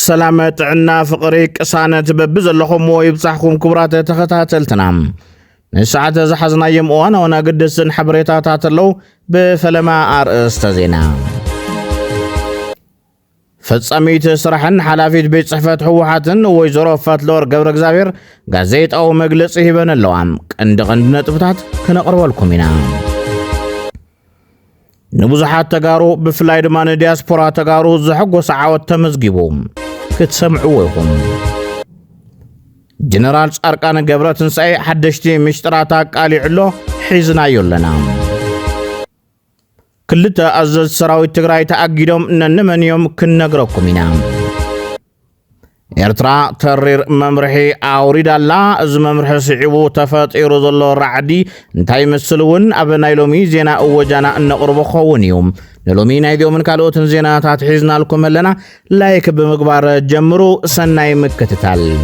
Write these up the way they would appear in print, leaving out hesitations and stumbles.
سلامة عنا فقري قسانة ببزلكم ويبصحكم كبرات تختاتلتنا نسعة زحزنا يمؤنا ونا قدسن حبريتات لو بفلما أرأست زينا فتصميت سرحن حلافيت بيت صحفة حوحاتن ويزورو فاتلور قبر اكزابير غازيت او مجلس هيبان اللوام قندقند نطفتات كنقرب لكم هنا نبزحات تقارو بفلاي دمان دياسبورا تقارو زحق وسعاوت تمزقبوم كتسمعوهم جنرال أركان قبرة سعي حدشتي مشتراتاك قالي علو حيزنا يولنا كلتا أزز سراوي تقراي تأقيدهم ننمن يوم كنقرأكم هنا إرترا ترير ممرحي أوريد الله أز ممرحي سعيبو تفاتيرو ظلو رعدي انتاي مسلون أبناي لومي زينا أوجانا أن قربو خوونيوم نلومي نايديو من كالوتن زينا تاتحيزنا لكم لنا لايك بمقبار جمرو سناي مكتتال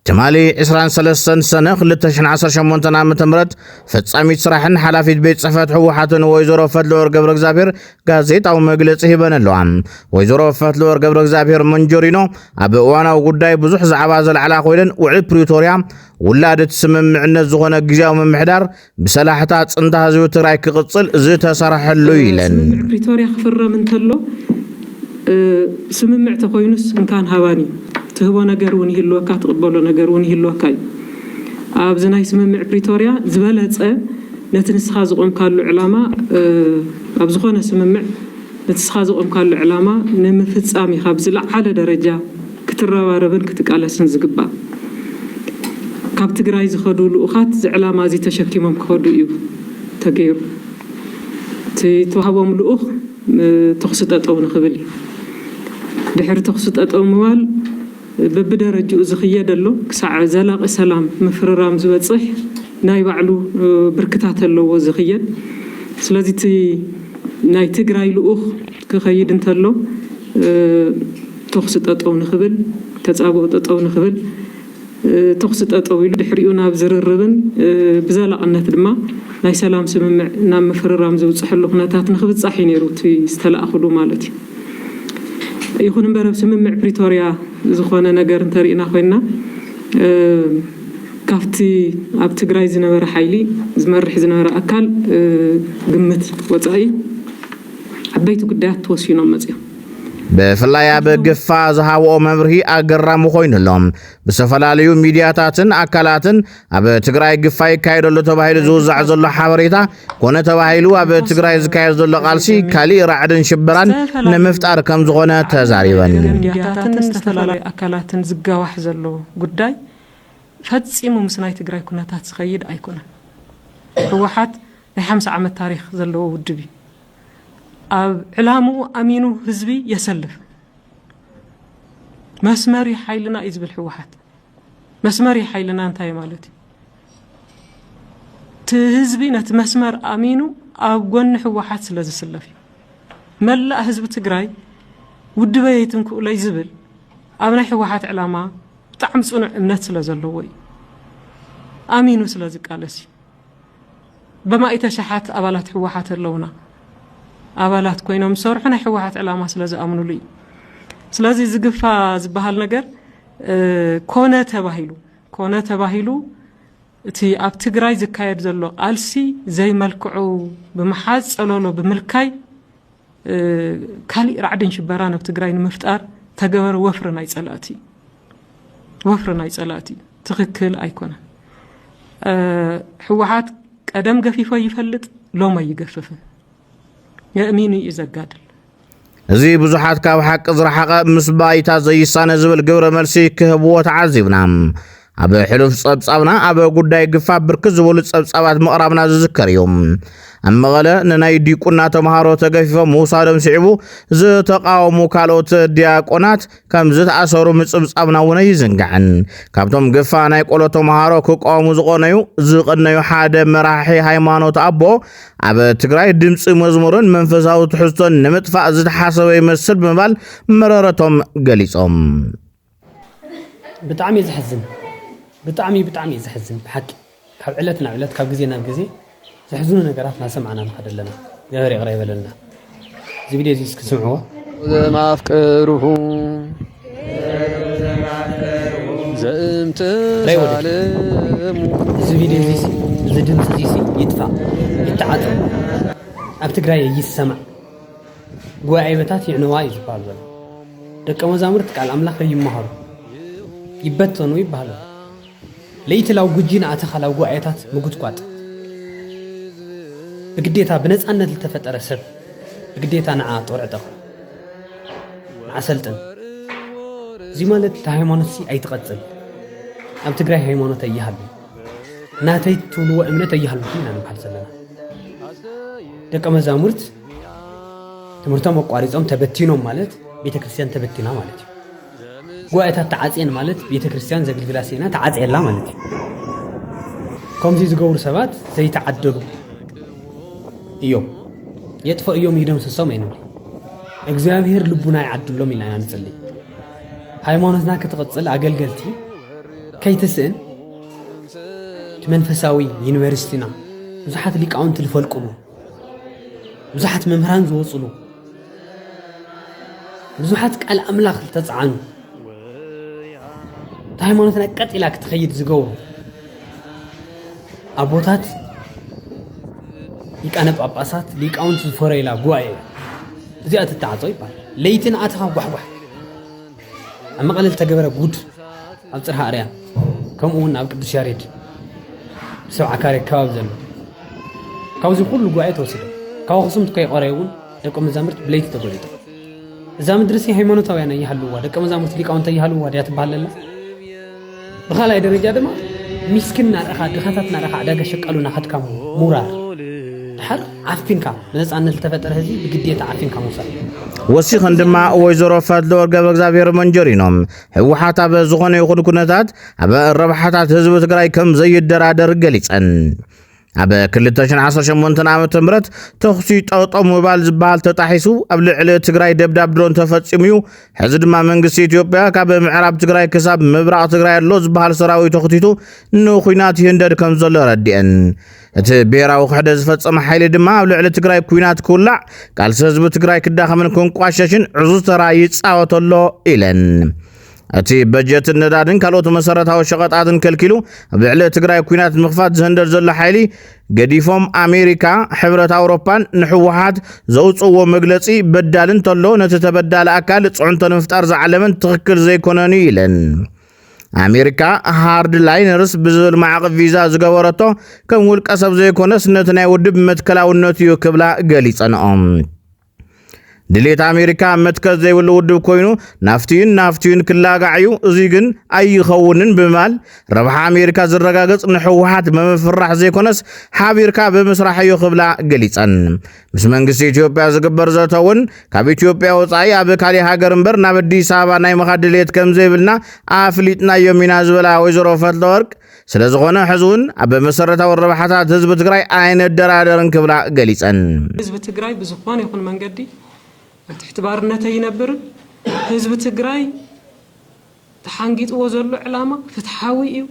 جمالي إسران سلسن سنة خلتشن عصر شمونتنا متمرد فتساميت سراحن حلافيت بيت صفات حوحاتن ويزورو فتلور قبر اكزابير غازيت او مجلس هيبان اللوام ويزورو فتلور قبر اكزابير منجورينو أبقوانا وقداي بزوح زعبازل على خويلن وعيد بريتوريا ولادت سمم عنا زغونا قجاو من محدار بسلاحتات انتها زيو تراي كغتصل زيتا سرح اللويلن بريتوريا خفر من تلو سمم اعتقوينوس ان كان هواني تهبو نجاروني هلوكا تقبلوا نجاروني هلوكا أبزنا يسمى بريتوريا زبالة نتنسخاز قوم كارلو علامة أبزخونا سمع نتنسخاز قوم كارلو علامة نمفت آمي خابزلا على درجة كترواربن كتقال سنزقبا كابت جرايز خدوا لأخات علامة زي تشكيمهم كخدوا يو تغير توهبهم لأخ تخصت أو نخبلي دحر تخصت أو موال ببدرجة زخية دلو كسع زلاق سلام مفررام زبصح ناي بعلو بركتات اللو زخية سلازي تي ناي تقراي لأخ كخيد انتلو تخصت أو نخبل تتصابق أو نخبل تخصت أو يلو دحريونا بزرربن بزلاق النتدما ناي سلام سممع نام مفررام زبصح اللو خناتات نخبل صحين يروتي استلاأخلو مالتي يكون مبارب سممع بريتوريا زخونا نجار انترينا خوينا كافتي اب تግራይ ዝነበረ ሓይሊ ዝመርሕ ዝነበረ ኣካል ግምት ወጻኢ ዓበይቲ ጉዳያት ተወሲኖም መጽኦም بفلايا بقفا زهاو مبرهي أقرام خوينلهم بسفلاليو ميدياتاتن أكالاتن أب تقراي قفاي كايدو اللو تباهيلو زوز عزولو حابريتا كونه تباهيلو أب تقراي زكايدو اللو قالسي كالي رعدن شبران نمفتار كم زغونا تزاريبان ميدياتاتن استفلالي أكالاتن زقاوح زلو قداي فاتسيمو مسناي تقراي كونه تاتسخيد أيكونا روحات لحمس عام التاريخ زلو ودبي علامو أمينو هزبي يسلف مسماري حيلنا إذ بالحوحات مسماري حيلنا انتهي مالتي تهزبي نت مسمار أمينو أقون حوحات سلازي سلفي ملا هزب تقراي ودبيتن كولا يزبل أبنا حوحات علامة طعم صنع امنات سلازي اللوي أمينو سلازي قالسي بما إتشحات أبالات حوحات اللونا أبالات كوينهم صورحنا حوحات علامة سلازي أمنوا لي سلازي زقفا زبهال نجر كونة تباهيلو تي أبتقراي زكايد زلو ألسي زي ملكعو بمحاز ألولو بملكاي كالي رعدين شبران أبتقراي نمفتار تقور وفرنا يسألاتي تغكل أيكونا حوحات قدم قفيفة يفلت لو ما يقففه يأميني إذا قادل زي بزحات كاو حق ازرحاق مسبايتا زي سانة زبل قبر مرسي كهبوات عزيبنا أبا حلوف صبصابنا أبا قداي قفا بركز ولد صبصابات مقرابنا زذكر يوم أما غلا نناي ديقونا تمهارو تقفيفا موسى دم سعبو زي تقاومو كالوت دياقونات كم زي تأسورو متصبصابنا وناي زنقعن كابتوم قفا ناي قولو تمهارو كقاومو زقونيو زقنايو حاد مراحي هايمانو تأبو أبا تقراي دمس مزمورن منفساو تحسطون نمتفا زي تحاسو يمسل بمبال مرارتهم قليسهم بتعمي زحزن بتعمي زحزن بحق كاب علتنا علت كاب جزينا بجزي زحزون نقرات ما سمعنا ما حد لنا غير قريب لنا زي بدي زي سمعوه ዘማፍቀሩሁ ዘእምተ ሳለሙ እዚ ቪድዮ እዚ እዚ ድምፅ እዚ ይጥፋእ ይተዓጠም ኣብ ትግራይ ይሰማዕ ጉባኤ ቤታት ይዕነዋ እዩ ዝበሃል ዘሎ ደቀ መዛሙርት ቃል ኣምላኽ ይመሃሩ ይበተኑ ይበሃሉ ለይትላው ጉጂና ኣተኻላው ጉባኤታት ምጉትቋጥ ብግዴታ ብነፃነት ዝተፈጠረ ሰብ ብግዴታ ንዓ ጦርዕጠቕ ንዓ ሰልጥን እዚ ማለት ሃይማኖት ኣይትቐፅል ኣብ ትግራይ ሃይማኖት ኣይሃሉ ናተይ ትብልዎ እምነት ኣይሃሉ ኢና ንበሃል ዘለና ደቀ መዛሙርት ትምህርቶም ኣቋሪፆም ተበቲኖም ማለት ቤተ ክርስቲያን ተበቲና ማለት እዩ ጉባኤታት ተዓፅየን ማለት ቤተ ክርስቲያን ዘገልግላ ሲና ተዓፅየላ ማለት እዩ ከምዚ ዝገብሩ ሰባት ዘይተዓደሉ እዮም የጥፎ እዮም ይደምስሶም ኣይንብል እግዚአብሔር ልቡና ይዓድሎም ኢና ንጽልይ ሃይማኖትና ክትቀጽል አገልገልቲ ከይትስእን መንፈሳዊ ዩኒቨርሲቲና ብዙሓት ሊቃውንት ልፈልቅሉ ብዙሓት መምህራን ዝወጽሉ ብዙሓት ቃል ኣምላኽ ተጻዓኑ ሃይማኖትና ቀጥላ ክትኸይድ ዝገብሩ ኣቦታት ሊቃነ ጳጳሳት ሊቃውንት ዝፈረይላ ጉባኤ እዚኣ ትተዓጾ ይባል ለይትን ኣተኻ ጓሕጓሕ ኣብ መቐለል ተገበረ ጉድ ኣብ ጽርሐ ኣርያ ከምኡውን ኣብ ቅዱስ ያሬድ ሰብዓ ካሬ ከባቢ ዘሎ ካብዚ ኩሉ ጉባኤ ተወሲደ ካብ ኣኽሱም ከይቆረዩን ደቀ መዛሙርት ብለይቲ ተገሊጡ እዛ ምድርሲ ሃይማኖታውያን ይሃልዋ ደቀ መዛሙርት ሊቃውንት ይሃልዋ ዲያ ትበሃል ኣላ ብኻልኣይ ደረጃ ድማ ሚስኪን ናረኻ ድኻታት ናረኻ ዕዳጋ ሸቀሉና ኸድካ ሙራር ድሓር ዓፊንካ ብነፃነት ዝተፈጠረ ህዝቢ ብግዴታ ዓፊንካ ሙሳር ወሲኽን ድማ ወይዘሮ ፈትለወርቅ ገብረ እግዚአብሔር መንጀሪኖም ህወሓት ኣብ ዝኾነ ይኹን ኩነታት ኣብ ረብሓታት ህዝቢ ትግራይ ከም ዘይደራደር ገሊፀን ኣብ 2018 ዓመተ ምህረት ተኽሲ ጠውጦም ምባል ዝበሃል ተጣሒሱ ኣብ ልዕሊ ትግራይ ደብዳብ ድሮን ተፈጺሙ እዩ ሕዚ ድማ መንግስቲ ኢትዮጵያ ካብ ምዕራብ ትግራይ ክሳብ ምብራቕ ትግራይ ኣሎ ዝበሃል ሰራዊት ተኽቲቱ ንኹናት ይህንደድ ከም ዘሎ ረዲአን እቲ ብሔራዊ ክሕደት ዝፈጸመ ሓይሊ ድማ ኣብ ልዕሊ ትግራይ ኩናት ክውላዕ ቃልሲ ህዝቢ ትግራይ ክዳኸምን ክንቋሸሽን ዕዙዝ ተራ ይጻወተሎ ኢለን እቲ በጀት ነዳድን ካልኦት መሰረታዊ ሸቐጣትን ከልኪሉ ኣብ ልዕሊ ትግራይ ኩናት ምኽፋት ዝህንደድ ዘሎ ሓይሊ ገዲፎም ኣሜሪካ ሕብረት ኣውሮፓን ንሕወሓት ዘውፅዎ መግለጺ በዳልን ተሎ ነቲ ተበዳለ ኣካል ጽዑንቶ ንምፍጣር ዝዓለመን ትኽክል ዘይኮነን ኢለን ኣሜሪካ ሃርድ ላይነርስ ብዝብል ማዕቐብ ቪዛ ዝገበረቶ ከም ውልቀ ሰብ ዘይኮነስ ነቲ ናይ ውድብ መትከላውነት እዩ ክብላ ገሊጸንኦም ድሌት ኣሜሪካ መትከል ዘይብሉ ውድብ ኮይኑ ናፍቲዩን ክላጋዕዩ እዚ ግን ኣይኸውንን ብማል ረብሓ ኣሜሪካ ዝረጋገጽ ንሕወሓት መምፍራሕ ዘይኮነስ ሓቢርካ ብምስራሕ እዩ ክብላ ገሊጸን ምስ መንግስቲ ኢትዮጵያ ዝግበር ዘተውን ካብ ኢትዮጵያ ወፃኢ ኣብ ካሊእ ሃገር እምበር ናብ ኣዲስ ኣበባ ናይ ምኻድ ድሌት ከም ዘይብልና ኣፍሊጥናዮም ኢና ዝበላ ወይዘሮ ፈትለወርቅ ስለ ዝኾነ ሕዝውን ኣብ መሰረታዊ ረብሓታት ህዝቢ ትግራይ ኣይነደራደርን ክብላ ገሊጸን ህዝቢ ትግራይ ብዝኾነ ይኹን መንገዲ تحت بارنة ينبر حزب تجراي تحنجيت وزرلو علامة فتحاوي إيو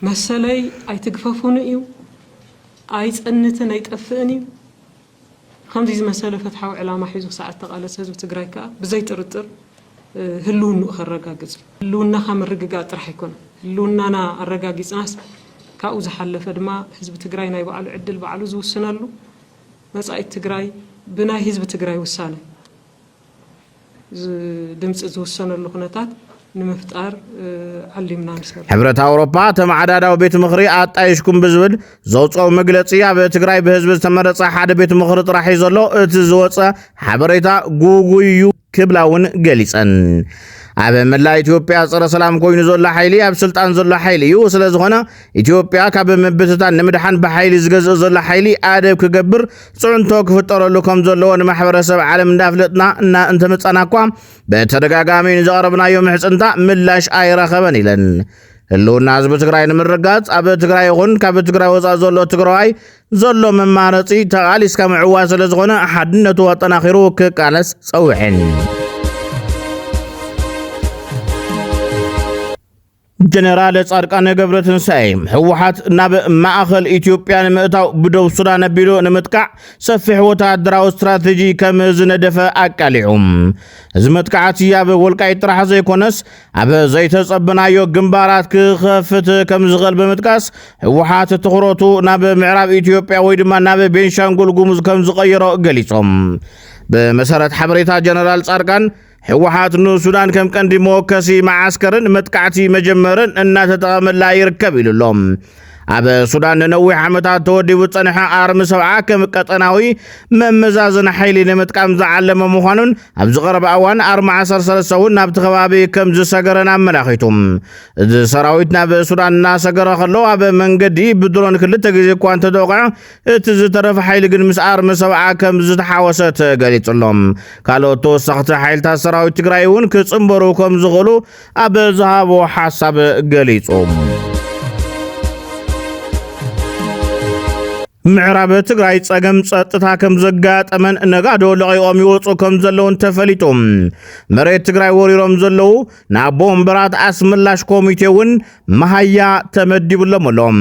مسألة أي تقففون إيو أي تأنتن أي تأفئني خمسة مسألة فتحاوي علامة حيزو ساعة تقال حزب تجراي كا بزيت رتر هلون أخر رجاجز هلون نخم الرجاجات راح يكون هلون أنا الرجاجز ناس كأوز حل فدما حزب تجراي نايب على عدل بعلو زو السنالو مسألة تجراي بنا حزب تجراي وسانة دمس زوسانة اللخناتات نمفتار علمنا نسال ሕብረት ኣውሮፓ ተማዓዳዳዊ ቤት ምኽሪ ኣጣይሽኩም ብዝብል ዘውፅኦ መግለጺ ኣብ ትግራይ ብህዝቢ ዝተመረጸ ሓደ ቤት ምኽሪ ጥራሕ እዩ ዘሎ እቲ ዝወፀ ሓበሬታ ጉጉይ እዩ ክብላ እውን ገሊጸን ኣብ መላ ኢትዮጵያ ፀረ ሰላም ኮይኑ ዘሎ ሓይሊ ኣብ ስልጣን ዘሎ ሓይሊ እዩ ስለ ዝኾነ ኢትዮጵያ ካብ ምብትታን ንምድሓን ብሓይሊ ዝገዝእ ዘሎ ሓይሊ ኣደብ ክገብር ጽዑንቶ ክፍጠረሉ ከም ዘለዎ ንማሕበረሰብ ዓለም እንዳፍለጥና እና እንተመጻና እኳ በተደጋጋሚ ንዘቐረብናዮ ምሕፅንታ ምላሽ ኣይረኸበን ኢለን ህልውና ህዝቢ ትግራይ ንምርጋጽ ኣብ ትግራይ ይኹን ካብ ትግራይ ወፃኢ ዘሎ ትግራዋይ ዘሎ መማረፂ ተቓሊስካ ምዕዋት ስለ ዝኾነ ሓድነቱ ኣጠናኺሩ ክቃለስ ፀውዕን ጀነራል ጻድቃን ገብረትንሳኤ ህወሓት ናብ ማእኸል ኢትዮጵያ ንምእታው ብደቡብ ሱዳን ኣቢሉ ንምጥቃዕ ሰፊሕ ወታደራዊ ስትራቴጂ ከም ዝነደፈ ኣቃሊዑም እዚ መጥቃዕቲ ኣብ ወልቃይት ጥራሕ ዘይኮነስ ኣብ ዘይተጸበናዮ ግንባራት ክኸፍት ከም ዝኽእል ብምጥቃስ ህወሓት ትኹረቱ ናብ ምዕራብ ኢትዮጵያ ወይ ድማ ናብ ቤንሻንጉል ጉሙዝ ከም ዝቐይሮ ገሊጾም بمسارات حبريتا جنرال صارقان ህወሓት ንሱዳን ከም ቀንዲ ሞከሲ ማዓስከርን መጥቃዕቲ መጀመርን እናተጠቀመላ ይርከብ ኢሉሎም ኣብ ሱዳን ነዊሕ ዓመታት ተወዲቡ ጸንሐ ኣርሚ ሰብዓ ከም ቀጠናዊ መመዛዝን ሓይሊ ለመጥቃም ዝዓለመ ምዃኑን ኣብ ዝቐረበ እዋን ኣርሚ 13 እውን ናብ ተኸባቢ ከም ዝሰገረና መላኺቱም እዚ ሰራዊት ናብ ሱዳን እናሰገረ ከሎ ኣብ መንገዲ ብድሮን ክልተ ግዜ እኳ እንተደወቀ እቲ ዝተረፈ ሓይሊ ግን ምስ ኣርሚ ሰብዓ ከም ዝተሓወሰ ተገሊጹሎም ካልኦት ተወሳኺቲ ሓይልታት ሰራዊት ትግራይ እውን ክጽምበሩ ከም ዝኽእሉ ኣብ ዝሃቦ ሓሳብ ገሊጾም ምዕራብ ትግራይ ጸገም ጸጥታ ከም ዘጋጠመን ነጋዶ ለቂቆም ይወጹ ከም ዘለውን ተፈሊጦም መሬት ትግራይ ወሪሮም ዘለው ናብ ቦምበራት ኣስምላሽ ኮሚቴውን መሃያ ተመዲቡሎም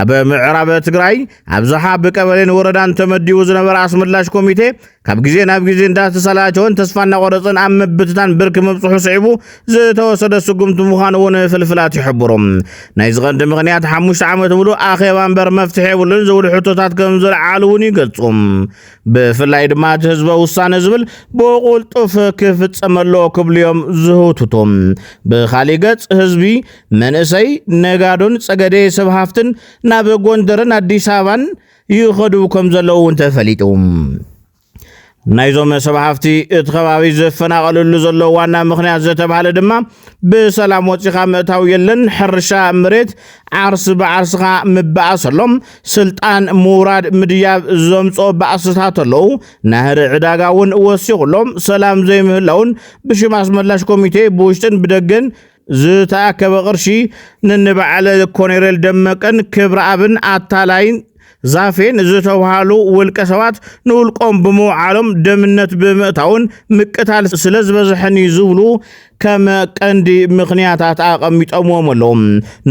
ኣብ ምዕራብ ትግራይ ኣብዝሓ ብቀበሌን ወረዳን ተመዲቡ ዝነበረ ኣስምላሽ ኮሚቴ ካብ ግዜ ናብ ግዜ እንዳተሰላቸውን ተስፋና ቆረጽን ኣብ መብትታን ብርክ መብጽሑ ስዒቡ ዝተወሰደ ስጉምቲ ምዃኑ እውን ፍልፍላት ይሕብሮም ናይ ዝቐንዲ ምኽንያት 5 ዓመት ሙሉ ኣኼባ እምበር መፍትሒ የብሉን ዝብሉ ሕቶታት ከም ዝለዓሉ እውን ይገልጹም ብፍላይ ድማ ህዝበ ውሳነ ዝብል ብቁልጡፍ ክፍጸመሎ ክብልዮም ዝህውቱቶም ብኻሊእ ገጽ ህዝቢ መንእሰይ ነጋዶን ጸገዴ ሰብ ሃፍትን ናብ ጎንደርን ኣዲስ አበባን ይኸዱ ከም ዘለዉ እውን ተፈሊጦም ናይዞም ሰብ ሃፍቲ እቲ ከባቢ ዝፈናቀሉሉ ዘሎ ዋና ምኽንያት ዝተባሃለ ድማ ብሰላም ወፂኻ ምእታው የለን ሕርሻ መሬት ዓርስ በዓርስኻ ምባኣሰሎም ስልጣን ሙራድ ምድያብ ዘምጾ ባእስታት ኣለው ናህሪ ዕዳጋ እውን ወሲኹሎም ሰላም ዘይምህላውን ብሽማስ መላሽ ኮሚቴ ብውሽጥን ብደገን ዝተኣከበ ቅርሺ ንንበዓለ ኮሎኔል ደመቀን ክብረአብን ኣታላይን ዛፌን ዝተባሃሉ ውልቀ ሰባት ንውልቆም ብምውዓሎም ደምነት ብምእታውን ምቅታል ስለዝበዝሕኒ ዝብሉ ከም ቀንዲ ምኽንያታት ኣቐሚጦምዎም ኣሎም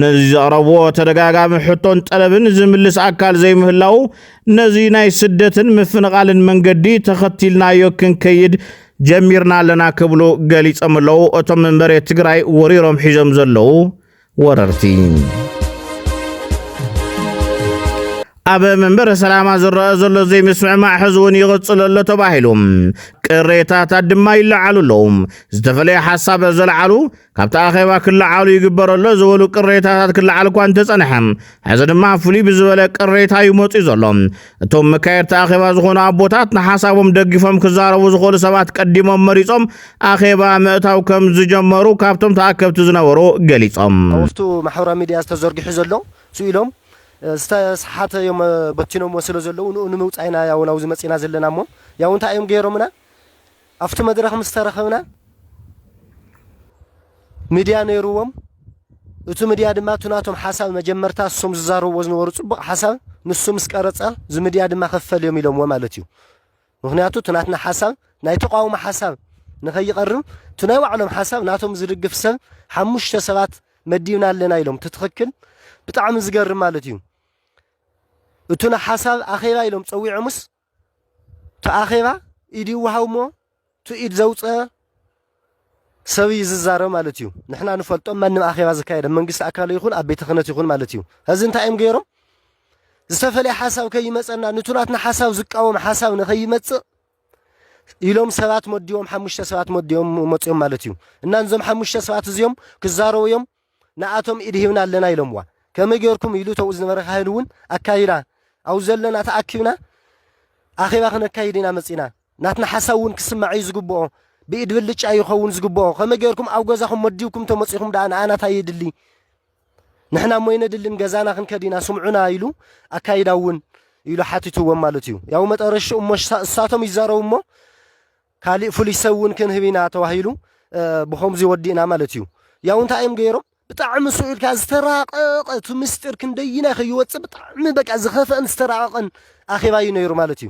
ነዚ ዘቕረብዎ ተደጋጋሚ ሕቶን ጠለብን ዝምልስ ኣካል ዘይምህላው ነዚ ናይ ስደትን ምፍንቓልን መንገዲ ተኸቲልናዮ ክንከይድ ጀሚርና ኣለና ክብሉ ገሊጾም ኣለው እቶም መሬት ትግራይ ወሪሮም ሒዞም ዘለው ወረርቲ ኣብ መንበር ሰላማ ዝረአ ዘሎ ዘይምስምዕማዕ ሕዝውን ይቕጽል ኣሎ ተባሂሎም ቅሬታታት ድማ ይለዓሉሎም ዝተፈለየ ሓሳብ ዘለዓሉ ካብቲ ኣኼባ ክለዓሉ ይግበረሎ ዝበሉ ቅሬታታት ክለዓል እኳ እንተጸንሐ ሕዚ ድማ ፍሉይ ብዝበለ ቅሬታ ይመፁ ዘሎም እቶም መካየድቲ ኣኼባ ዝኾኑ ኣቦታት ንሓሳቦም ደግፎም ክዛረቡ ዝኽእሉ ሰባት ቀዲሞም መሪፆም ኣኼባ ምእታው ከም ዝጀመሩ ካብቶም ተኣከብቲ ዝነበሩ ገሊፆም ኣብቲ ማሕበራዊ ሚድያ ዝተዘርጊሑ ዘሎ ስኢሎም ዝተስሓተ ዮም በቲኖም ወስለ ዘለው ንምውፃይና ያው ናውዚ መፂና ዘለና ሞ ያው እንታይ እዮም ገይሮምና ኣብቲ መድረኽ ምስተረኸብና ሚድያ ነይሩዎም እቲ ሚድያ ድማ ትናቶም ሓሳብ መጀመርታ ሶም ዝዛረብዎ ዝነበሩ ጽቡቕ ሓሳብ ንሱ ምስ ቀረጸ እዚ ሚድያ ድማ ከፈልዮም ኢሎምዎ ማለት እዩ ምክንያቱ ትናትና ሓሳብ ናይ ተቃውሞ ሓሳብ ንኸይቐርብ ትናይ ባዕሎም ሓሳብ ናቶም ዝድግፍ ሰብ 5 ሰባት መዲብና ኣለና ኢሎም ትትኽክል ብጣዕሚ ዝገርም ማለት እዩ እቱና ሓሳብ ኣኼባ ኢሎም ጸዊዖሙስ ተኣኼባ ኢዲ ወሃውሞ ትኢድ ዘውፀ ሰብ ይዝዛረብ ማለት እዩ ንሕና ንፈልጦም ማንም ኣኼባ ዝካየደ መንግስቲ ኣካል ይኹን ኣብ ቤተ ክህነት ይኹን ማለት እዩ እዚ እንታይ እዮም ገይሮም ዝተፈለየ ሓሳብ ከይመፀና ንቱናትና ሓሳብ ዝቃወም ሓሳብ ንኸይመፅእ ኢሎም ሰባት መዲዮም 5 ሰባት መዲዮም መፅዮም ማለት እዩ እና እዞም 5 ሰባት እዚኦም ክዛረቡ ንኣቶም ኢድ ሂብና ኣለና ኢሎምዋ ከመይ ገይርኩም ኢሉ ተው ዝነበረ ካህድውን ኣካይዳ ኣው ዘለና ተኣኪብና ኣኼባ ክነካይድ ኢና መፂና ናትና ሓሳውን ክስማዕ እዩ ዝግብኦ ብኢድ ብልጫ ይኸውን ዝግብኦ ከመይ ገይርኩም ኣብ ገዛኹም መዲብኩም ተመፂኹም ዳኣ ንኣና ታይድሊ ንሕና ሞይነድልን ገዛና ክንከዲና ስምዑና ኢሉ ኣካይዳውን ኢሉ ሓቲትዎም ማለት እዩ ያው መጠረሽ እሳቶም ይዛረቡ እሞ ካልእ ፍሉይ ሰውን ክንህቢና ተዋሂሉ ብኸምዚ ወዲእና ማለት እዩ ያው እንታይ እዮም ገይሮም ብጣዕሚ ስዑልካ ዝተራቐቐ እቲ ምስጢር ክንደይና ከይወፅእ ብጣዕሚ በቃ ዝኸፈአን ዝተራቐቐን ኣኼባ እዩ ነይሩ ማለት እዩ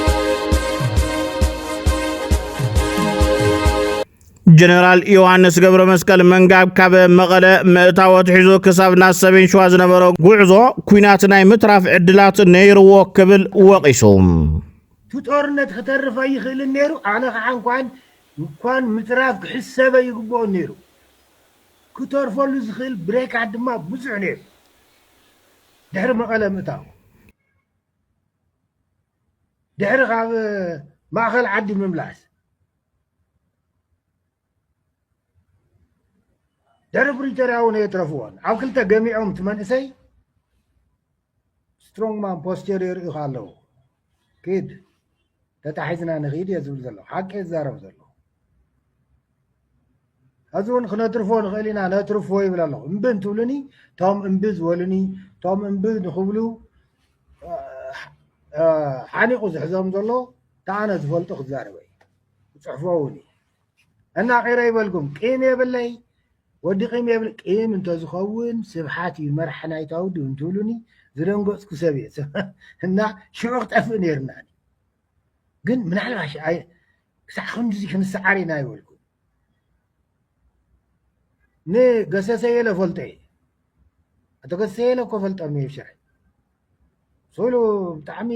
ጀነራል ዮሐንስ ገብረ መስቀል መንጋብ ካብ መቐለ ምእታወት ሒዙ ክሳብ ናብ ሰሜን ሸዋ ዝነበረ ጉዕዞ ኩናት ናይ ምትራፍ ዕድላት ነይርዎ ክብል ወቂሱ ጦርነት ከተርፈ ይኽእል ነይሩ ኣነ ከዓ እንኳን ምትራፍ ክሕሰበ ይግብኦ ነይሩ ክተርፈሉ ዝኽእል ብሬካት ድማ ብዙሕ ነይሩ ድሕሪ መቐለ ምእታው ድሕሪ ካብ ማእኸል ዓዲ ምምላስ ድሕሪ ፕሪቶርያ እውን የትረፍዎን ኣብ ክልተ ገሚዖም እቲ መንእሰይ ስትሮንግማን ፖስቸር ይርእዩ ኣለዉ كيد تتحزنا نخيد يزول زلو حق يزارب زلو هذون خنا ترفون خلينا نترفوا يبلا الله امبن تولني توم امبز ولني توم امبز نخبلو حانيقو زحزام زلو تعانا زفلتو خزاربي صحفوني انا غير يبلكم قيم يبلي ودي قيم يبل قيم انت زخون سبحاتي مرحنا يتاود انتولني زرنقص كسبيت هنا شعور تفنيرنا ግን ምናልባሽ አይ ሳኹን ዚ ከምሰዓሪና ይወልኩ ነ ገሰሰየ ለፈልጠይ አተገሰየ ለኮፈልጠ የሚሽር ሶሎ ብጣዕሚ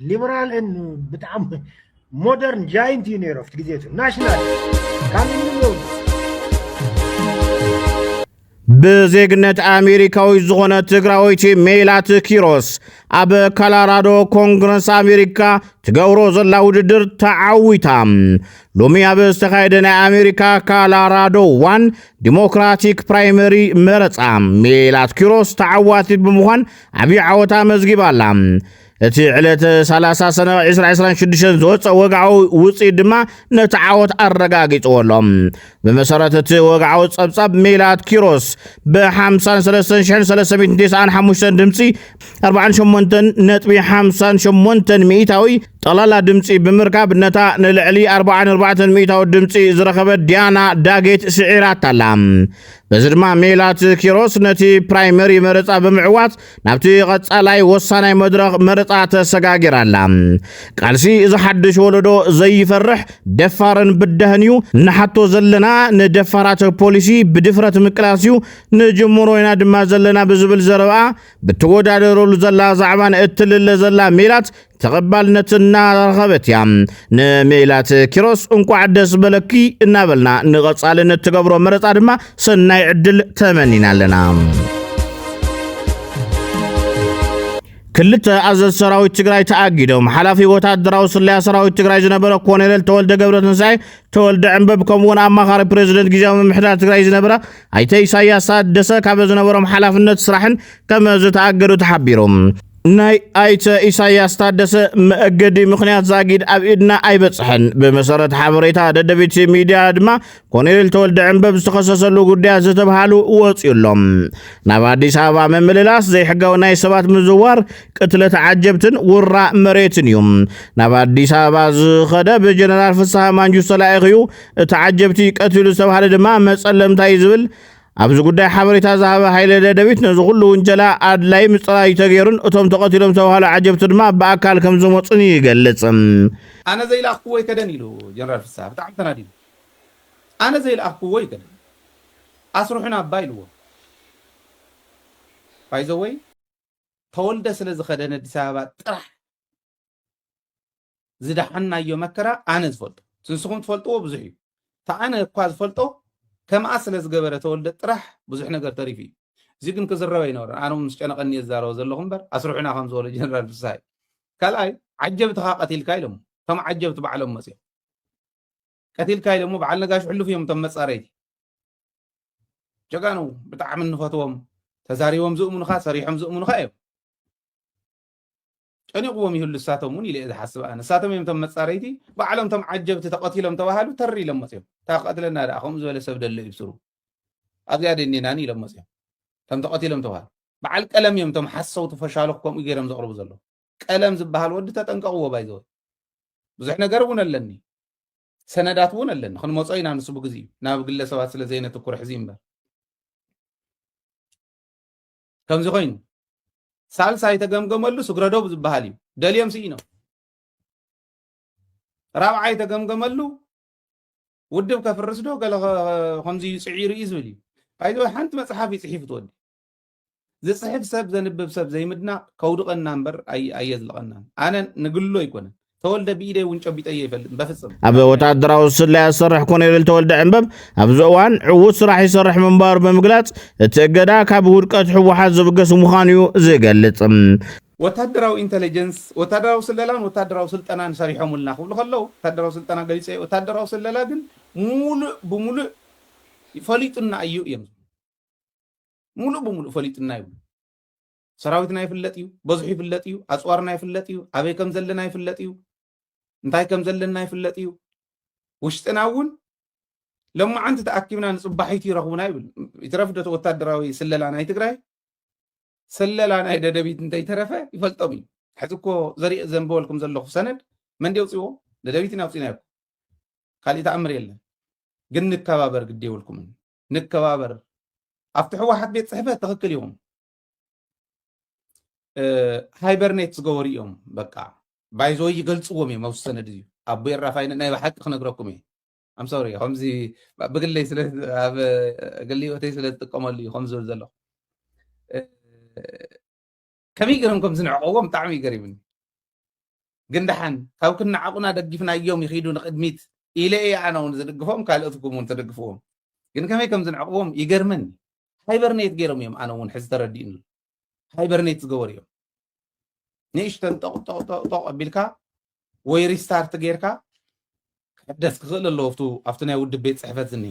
ሊበራል እን ብጣዕሚ ሞደርን ጃይንት ዩኒቨርሲቲ ግዜቱ ናሽናል ካሚኑ ብዜግነት አሜሪካዊ ዝኾነ ትግራዊት ሜላት ኪሮስ ኣብ ኮሎራዶ ኮንግረስ አሜሪካ ትገብሮ ዘላ ውድድር ተዓዊታ ሎሚ ኣብ ዝተኻየደ ናይ አሜሪካ ኮሎራዶ ዋን ዲሞክራቲክ ፕራይመሪ መረፃ ሜላት ኪሮስ ተዓዋቲት ብምዃን ዓብዪ ዓወታ መዝጊባላ እቲ ዕለት 30 ሰነ 2026 ዝወፀ ወግዓዊ ውፅኢት ድማ ነቲ ዓወት ኣረጋጊፅዎሎም ብመሰረት እቲ ወግዓዊ ፀብፃብ ሜላት ኪሮስ ብ53395 ድምፂ 48.58 ሚእታዊ ጠላላ ድምፂ ብምርካብ ነታ ንልዕሊ 44 ሚእታዊ ድምፂ ዝረኸበት ዲያና ዳጌት ስዒራታላ በዚ ድማ ሜላት ኪሮስ ነቲ ፕራይመሪ መረፃ ብምዕዋት ናብቲ ቀፃላይ ወሳናይ መድረኽ መረፃ ተሰጋጊራላ ቃልሲ ዝሓድሽ ወለዶ ዘይፈርሕ ደፋርን ብደህን እዩ ንሓቶ ዘለና ንደፋራት ፖሊሲ ብድፍረት ምቅላስዩ ንጅምሮ ኢና ድማ ዘለና ብዝብል ዘረባ ብትወዳደረሉ ዘላ ዛዕባን እትልለ ዘላ ሜላት ተቐባልነትና ረኸበት ያ ንሜላት ኪሮስ እንኳዕ ደስ በለኪ እናበልና ንቐፃልነት ትገብሮ መረፃ ድማ ሰናይ ዕድል ተመኒና ኣለና ክልተ ኣዘዝ ሰራዊት ትግራይ ተኣጊዶም ሓላፊ ወታደራዊ ስልያ ሰራዊት ትግራይ ዝነበረ ኮሎኔል ተወልደ ገብረትንሳኤ ተወልደ ዕንበብ ከምኡውን ኣማኻሪ ፕሬዚደንት ጊዜያዊ ምምሕዳር ትግራይ ዝነበረ ኣይተ ኢሳያስ ታደሰ ካብ ዝነበሮም ሓላፍነት ስራሕን ከም ዝተኣገዱ ተሓቢሮም ናይ ኣይተ ኢሳያስ ታደሰ መእገዲ ምክንያት ዛጊድ ኣብ ኢድና ኣይበፅሕን ብመሰረት ሓበሬታ ደደቢት ሚድያ ድማ ኮሎኔል ተወልደ ዕንበብ ዝተኸሰሰሉ ጉዳያት ዝተባሃሉ ወፂኡሎም ናብ ኣዲስ ኣበባ መምልላስ ዘይሕጋዊ ናይ ሰባት ምዝዋር ቅትለት ዓጀብትን ውራ መሬትን እዩ ናብ ኣዲስ ኣበባ ዝኸደ ብጀነራል ፍስሓ ማንጁስ ተላኢኽዩ እቲ ዓጀብቲ ቀትሉ ዝተባሃለ ድማ መፀለምታይ ዝብል ኣብዚ ጉዳይ ሓበሬታ ዝሃበ ሃይለ ደደቢት ነዚ ኩሉ ውንጀላ ኣድላይ ምፅራይ ተገይሩን እቶም ተቐቲሎም ተባሃሉ ዓጀብቲ ድማ ብኣካል ከም ዝመፁን ይገልጽ ኣነ ዘይለኣኽክዎ ይከደን ኢሉ ጀነራል ፍስሓ ብጣዕሚ ተናዲዱ ኣነ ዘይለኣኽክዎ ይከደን ኣስሩሑና ኣባ ኢልዎ ባይዘወይ ተወልደ ስለ ዝኸደን ኣዲስ ኣበባ ጥራሕ ዝዳሓናዮ መከራ ኣነ ዝፈልጦ ንስኹም ትፈልጥዎ ብዙሕ እዩ ተኣነ እኳ ዝፈልጦ كما أصل زجبرة تولد طرح بزح نقدر تعرفي زي كن كزربي نور أنا مش أنا قني الزارة وزلهم بر أسرعنا خمس ولا جنرال بساي كلاي عجبت قتيل كايلم كم عجبت بعلم مسيح قتيل كايلم مو بعلنا قاش حلو فيهم تم صاريتي جاكانو بتعمل نفاتهم تزاريهم زوم من خاص ريحهم زوم من خايب أنا قوم يهل الساتهم مني لإذا حسب أنا ساتهم يوم تم صاريتي بعلم تم عجبت تقتيلهم توهالو تري لما مسيح تقتلنا لا خمس ولا سبد اللي يبصروا أقعد إني ناني لما مسيح تم تقتيلهم توهال بعل كلام يوم تم حسوا تفشالكم يجرم زقرب زلوا كلام زبهال ود تتنقوا بايزوي بزحنا قربنا لني سنداتون لنا خن مصاينا نسبق زي نابق الله سوات سلا زينة تكور حزين بر كم زخين سال سايت جمجملو سكردو بزبهالي دليم سينو رابع عيت جمجملو ودب كفرس دو قال خمزي سعير يزولي بايدو حنت مصحف يصحف تودي زي صحف سب زنبب سب زي مدنا كودقنا نمبر اي يزلقنا انا نقول يكون تولد بيده ونጨቢጥ يفلጥ بفصم اب ወታደራው ስለ ያሰርሕ ኮሎኔል ተወልደ ዕንበብ ኣብ ዘዋን ዕውት ስራሕ ይሰርሕ መንባር በመግላጽ እትገዳ ካብ ውድቀት ሕወሓት ዝብገስ ምዃኑ ዝገልጽ ወታደራው ኢንተለጀንስ ወታደራው ስለላን ወታደራው ስልጠናን ሰሪሖሙልና ክብሉ ከለው ወታደራው ስልጠና ገሊጽ ወታደራው ስለላ ግን ሙሉ በሙሉ ይፈልጥና እዩ እዮም ሙሉ በሙሉ ፈሊጥና እዩ ሰራዊትና ይፍለጥ እዩ በዝሑ ይፍለጥ እዩ አጽዋርና ይፍለጥ እዩ አበይ ከም ዘለና ይፍለጥ እዩ እንታይ ከም ዘለና ይፍለጥ እዩ ውሽጥናውን ለማ አንተ ተአኪብና ንጽባሒት ይረኽቡና ይብል ይትረፍደት ወታደራዊ ስለላ ናይ ትግራይ ስለላ ናይ ደደቢት እንታይ ተረፈ ይፈልጦም እዩ ሕዝኮ ዘሪእ ዘንበወልኩም ዘለኹ ሰነድ መን ደውጽዎ ደደቢት ናውጽና ይኩ ካሊ ተአምር የለን ግን ንከባበር ግዴ ይወልኩም ንከባበር ኣብቲ ሕወሓት ቤት ጽሕፈት ትኽክል ይሁን ሃይበርኔት ዝገበሩ እዮም በቃ ባይዞ ይገልጽዎም እዮም ኣብ ሰነድ እዩ ኣብ የራፋይነ ናይ ሓቂ ክነግረኩም እየ I'm sorry ከምዚ ብግለይ ስለ ኣብ ገሊዮተይ ስለ ዝጥቀመሉ እዩ ከምዚ ዘሎ ከመይ ገይሮም ከም ዝንዕቆዎም ብጣዕሚ ይገርምኒ ግን ደሓን ካብ ክንዓቁና ደግፍና እዮም ይኺዱ ንቅድሚት ኢለ እየ ኣነ እውን ዝድግፎም ካልኦትኩም እውን ተደግፍዎም ግን ከመይ ከም ዝንዕቆዎም ይገርመኒ ሃይበርኔት ገይሮም እዮም ኣነ እውን ሕዚ ተረዲእኒ ሃይበርኔት ዝገበሩ እዮም ንእሽተን ጠቕ ኣቢልካ ወይ ሪስታርት ጌርካ ደስ ክኽእል ኣለዎ ኣብቲ ናይ ውድብ ቤት ጽሕፈት ዝኒ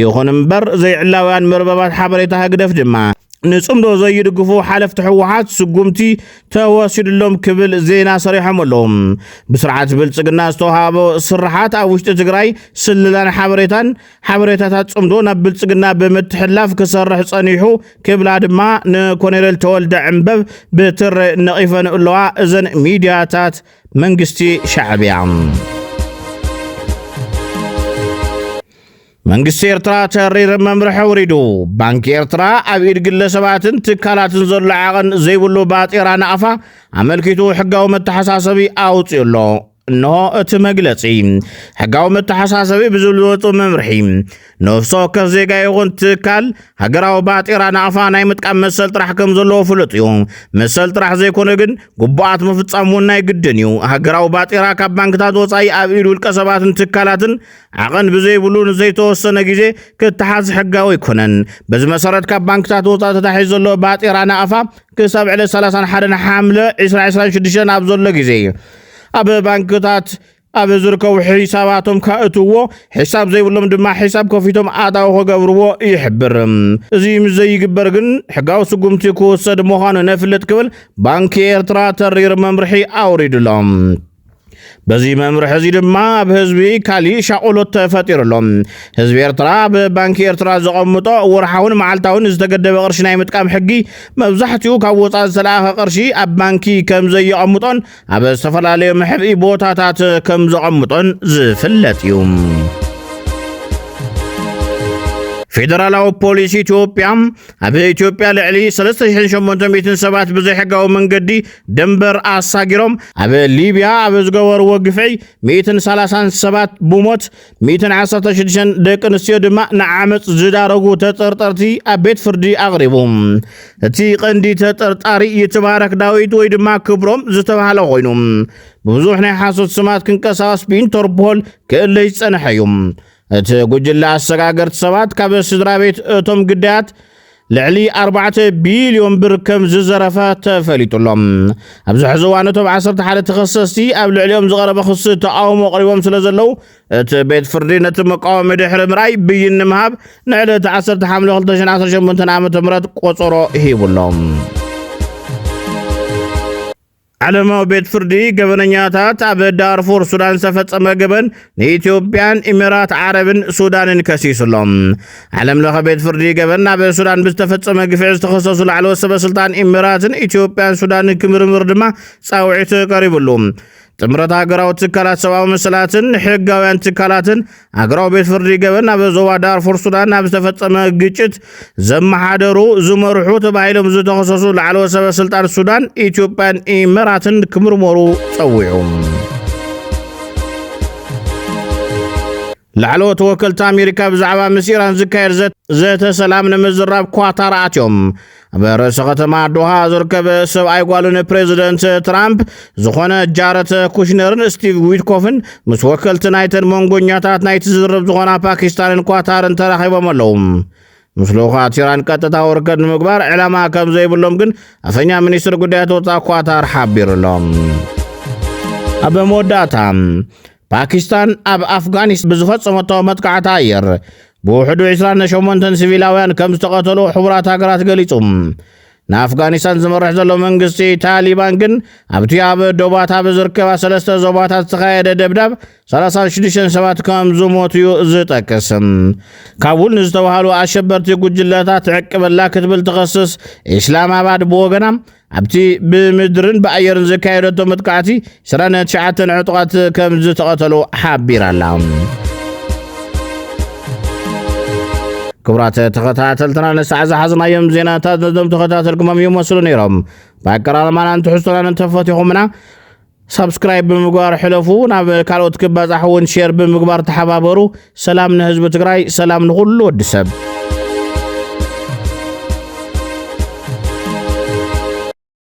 ይኹን እምበር ዘይዕላውያን መርበባት ሓበሬታ ህግደፍ ድማ ንጽምዶ ዘይድግፉ ሓለፍቲ ሕወሓት ስጉምቲ ተወሲድሎም ክብል ዜና ሰሪሖም ኣለዎም ብስርዓት ብልጽግና ዝተዋሃቦ ስራሓት ኣብ ውሽጢ ትግራይ ስለላን ሓበሬታታት ጽምዶ ናብ ብልጽግና ብምትሕላፍ ክሰርሕ ጸኒሑ ክብላ ድማ ንኮሎኔል ተወልደ ዕንበብ ብትር ነቒፈን ኣለዋ እዘን ሚድያታት መንግስቲ ሻዕብያ መንግስቲ ኤርትራ ተሪር መምርሒ ውሪዱ ባንኪ ኤርትራ ኣብ ኢድ ግለሰባትን ትካላትን ዘሎ ዓቐን ዘይብሉ ባጤራ ናቕፋ ኣመልኪቱ ሕጋዊ መተሓሳሰቢ ኣውፅኡ ኣሎ እንሆ እቲ መግለጺ ሕጋዊ መተሓሳሰቢ ብዝብል ዝወፁ መምርሒ ነፍሲ ወከፍ ዜጋ ይኹን ትካል ሃገራዊ ባጤራ ናቕፋ ናይ ምጥቃም መሰል ጥራሕ ከም ዘለዎ ፍሉጥ እዩ መሰል ጥራሕ ዘይኮነ ግን ጉቡኣት ምፍጻም እውን ናይ ግድን እዩ ሃገራዊ ባጤራ ካብ ባንክታት ወፃኢ ኣብ ኢድ ውልቀ ሰባትን ትካላትን ዓቐን ብዘይብሉ ንዘይተወሰነ ግዜ ክትሓዝ ሕጋዊ ይኮነን በዚ መሰረት ካብ ባንክታት ወፃኢ ተታሒዙ ዘሎ ባጤራ ናቕፋ ክሳብ ዕለት 31 ሓምለ 2026 ኣብ ዘሎ ግዜ ኣብ ባንክታት ኣብ ዝርከቡ ሒሳባቶም ካእትዎ ሒሳብ ዘይብሎም ድማ ሒሳብ ከፊቶም ኣታዊ ክገብርዎ ይሕብር እዚ ምስ ዘይግበር ግን ሕጋዊ ስጉምቲ ክወሰድ ምዃኑ ነፍልጥ ክብል ባንኪ ኤርትራ ተሪር መምርሒ ኣውሪድሎም በዚ መምርሒ እዚ ድማ ኣብ ህዝቢ ካሊእ ሻቁሎት ተፈጢሩሎም ህዝቢ ኤርትራ ብባንኪ ኤርትራ ዘቐምጦ ወርሓውን መዓልታውን ዝተገደበ ቅርሺ ናይ ምጥቃም ሕጊ መብዛሕትኡ ካብ ወፃኢ ዝተለኣኸ ቅርሺ ኣብ ባንኪ ከም ዘየቐምጦን ኣብ ዝተፈላለዩ ምሕብኢ ቦታታት ከም ዘቐምጦን ዝፍለጥ እዩ ፌደራላዊ ፖሊስ ኢትዮጵያ ኣብ ኢትዮጵያ ልዕሊ 3800 ሰባት ብዘይሕጋዊ መንገዲ ድንበር ኣሳጊሮም ኣብ ሊብያ ኣብ ዝገበርዎ ግፍዒ 137 ብሞት 116 ደቂ ኣንስትዮ ድማ ንዓመፅ ዝዳረጉ ተጠርጠርቲ ኣብ ቤት ፍርዲ ኣቕሪቦም እቲ ቀንዲ ተጠርጣሪ ይትባረክ ዳዊት ወይ ድማ ክብሮም ዝተባሃለ ኮይኑ ብዙሕ ናይ ሓሶት ስማት ክንቀሳቀስ ብኢንተርፖል ክእለይ ዝጸንሐ እዩ እቲ ጉጅለ ኣሰጋገርቲ ሰባት ካብ ስድራ ቤት እቶም ግዳያት ልዕሊ 4 ቢልዮን ብር ከም ዝዘረፈ ተፈሊጡሎም ኣብዚ ሕዚ እዋን እቶም 11 ተኸሰስቲ ኣብ ልዕሊኦም ዝቐረበ ክሲ ተቃውሞ ቀሪቦም ስለ ዘለው እቲ ቤት ፍርዲ ነቲ መቃወሚ ድሕሪ ምርኣይ ብይን ንምሃብ ንዕለት 10 ሓምለ 2018 ዓ.ም ቆፀሮ ሂቡሎም ዓለማዊ ቤት ፍርዲ ገበነኛታት ኣብ ዳርፉር ሱዳን ዝተፈጸመ ገበን ንኢትዮጵያን ኢሚራት ዓረብን ሱዳንን ከሲሱሎም ዓለም ለኸ ቤት ፍርዲ ገበን ኣብ ሱዳን ብዝተፈጸመ ግፍዒ ዝተኸሰሱ ላዕለወ ሰበስልጣን ኢሚራትን ኢትዮጵያን ሱዳንን ክምርምር ድማ ጻውዒት ቀሪቡሉ ጥምረት ሃገራዊ ትካላት ሰብኣዊ መሰላትን ሕጋውያን ትካላትን ሃገራዊ ቤት ፍርዲ ገበን ኣብ ዞባ ዳርፉር ሱዳን ኣብ ዝተፈጸመ ግጭት ዘመሓደሩ ዝመርሑ ተባሂሎም ዝተኸሰሱ ላዕለወ ሰበስልጣን ሱዳን ኢትዮጵያን ኢሚራትን ክምርመሩ ጸዊዑ ላዕለዎት ወከልቲ ኣሜሪካ ብዛዕባ ምስ ኢራን ዝካየድ ዘተ ሰላም ንምዝራብ ኳታር ኣትዮም ኣብ ርእሰ ከተማ ዶሃ ዝርከብ ሰብኣይ ጓልን ፕሬዚደንት ትራምፕ ዝኾነ ጃረት ኩሽነርን ስቲቭ ዊትኮፍን ምስ ወከልቲ ናይተን መንጎኛታት ናይቲ ዝርብ ዝኾና ፓኪስታንን ኳታርን ተራኺቦም ኣለዉ ምስ ልኡኻት ኢራን ቀጥታዊ ርክብ ንምግባር ዕላማ ከም ዘይብሎም ግን ኣፈኛ ሚኒስትር ጉዳያት ወፃኢ ኳታር ሓቢሩሎም ኣብ መወዳእታ ፓኪስታን ኣብ ኣፍጋኒስታን ብዝፈጸመቶ መጥቃዕቲ ኣየር ብውሕዱ 28 ሲቪላውያን ከም ዝተቐተሉ ሕቡራት ሃገራት ገሊጹ ንኣፍጋኒስታን ዝመርሕ ዘሎ መንግስቲ ታሊባን ግን ኣብቲ ኣብ ዶባት ኣብ ዝርከባ 3 ዞባታት ዝተኻየደ ደብዳብ 36 ሰባት ከም ዝሞቱ እዩ ዝጠቅስ ካቡል ንዝተባሃሉ ኣሸበርቲ ጉጅለታት ዕቅበላ ክትብል ትኸስስ ኢስላማባድ ብወገና ኣብቲ ብምድርን ብኣየርን ዝካየደቶ መጥቃዕቲ 29 ዕጡቓት ከም ዝተቐተሉ ሓቢራላ ክቡራት ተኸታተልትና ንሳዕ ዝሓዝናዮም ዜናታት ነዞም ተኸታተልኩሞም ይመስሉ ነይሮም ብኣቀራርባናን ትሕዝቶናን ተፈቲኹምና ሰብስክራይብ ብምግባር ሕለፉ ናብ ካልኦት ክበጻሕ እውን ሼር ብምግባር ተሓባበሩ ሰላም ንህዝቢ ትግራይ ሰላም ንኹሉ ወዲ ሰብ